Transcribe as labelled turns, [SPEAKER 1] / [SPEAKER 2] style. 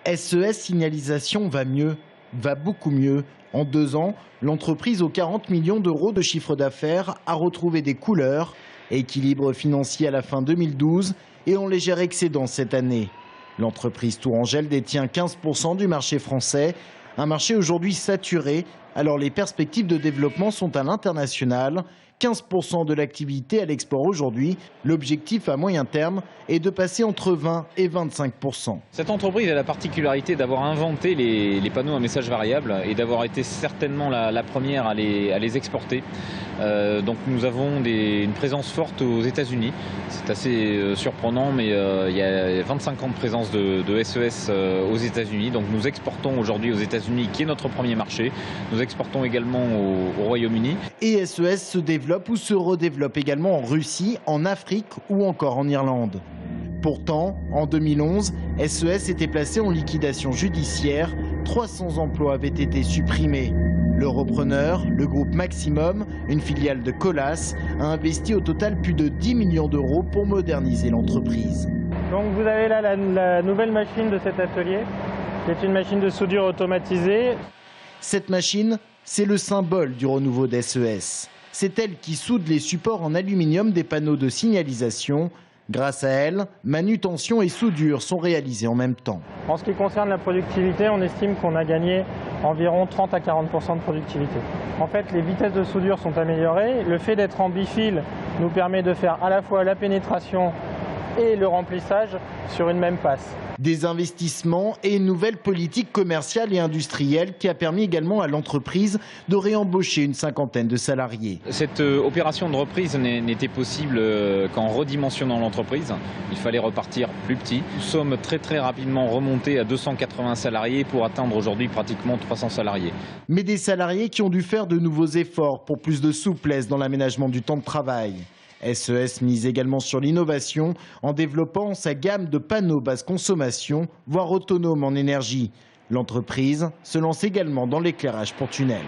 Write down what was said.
[SPEAKER 1] SES Signalisation va mieux, va beaucoup mieux. En 2 ans, l'entreprise aux 40 millions d'euros de chiffre d'affaires a retrouvé des couleurs, équilibre financier à la fin 2012 et en léger excédent cette année. L'entreprise Tourangelle détient 15% du marché français, un marché aujourd'hui saturé, alors les perspectives de développement sont à l'international. 15% de l'activité à l'export aujourd'hui. L'objectif à moyen terme est de passer entre 20 et 25%.
[SPEAKER 2] Cette entreprise a la particularité d'avoir inventé les panneaux à message variable et d'avoir été certainement la première à les exporter. Donc nous avons une présence forte aux États-Unis. C'est assez surprenant, mais il y a 25 ans de présence de SES aux États-Unis. Donc nous exportons aujourd'hui aux États-Unis, qui est notre premier marché. Nous exportons également au Royaume-Uni.
[SPEAKER 1] Et SES se développe ou se redéveloppe également en Russie, en Afrique ou encore en Irlande. Pourtant, en 2011, SES était placé en liquidation judiciaire. 300 emplois avaient été supprimés. Le repreneur, le groupe Maximum, une filiale de Colas, a investi au total plus de 10 millions d'euros pour moderniser l'entreprise.
[SPEAKER 3] Donc vous avez là la nouvelle machine de cet atelier, qui est une machine de soudure automatisée.
[SPEAKER 1] Cette machine, c'est le symbole du renouveau d'SES. C'est elle qui soude les supports en aluminium des panneaux de signalisation. Grâce à elle, manutention et soudure sont réalisées en même temps.
[SPEAKER 3] En ce qui concerne la productivité, on estime qu'on a gagné environ 30 à 40% de productivité. En fait, les vitesses de soudure sont améliorées. Le fait d'être en bifile nous permet de faire à la fois la pénétration et le remplissage sur une même passe.
[SPEAKER 1] Des investissements et une nouvelle politique commerciale et industrielle qui a permis également à l'entreprise de réembaucher une 50aine de salariés.
[SPEAKER 2] Cette opération de reprise n'était possible qu'en redimensionnant l'entreprise. Il fallait repartir plus petit. Nous sommes très rapidement remontés à 280 salariés pour atteindre aujourd'hui pratiquement 300 salariés.
[SPEAKER 1] Mais des salariés qui ont dû faire de nouveaux efforts pour plus de souplesse dans l'aménagement du temps de travail. SES mise également sur l'innovation en développant sa gamme de panneaux basse consommation, voire autonomes en énergie. L'entreprise se lance également dans l'éclairage pour tunnels.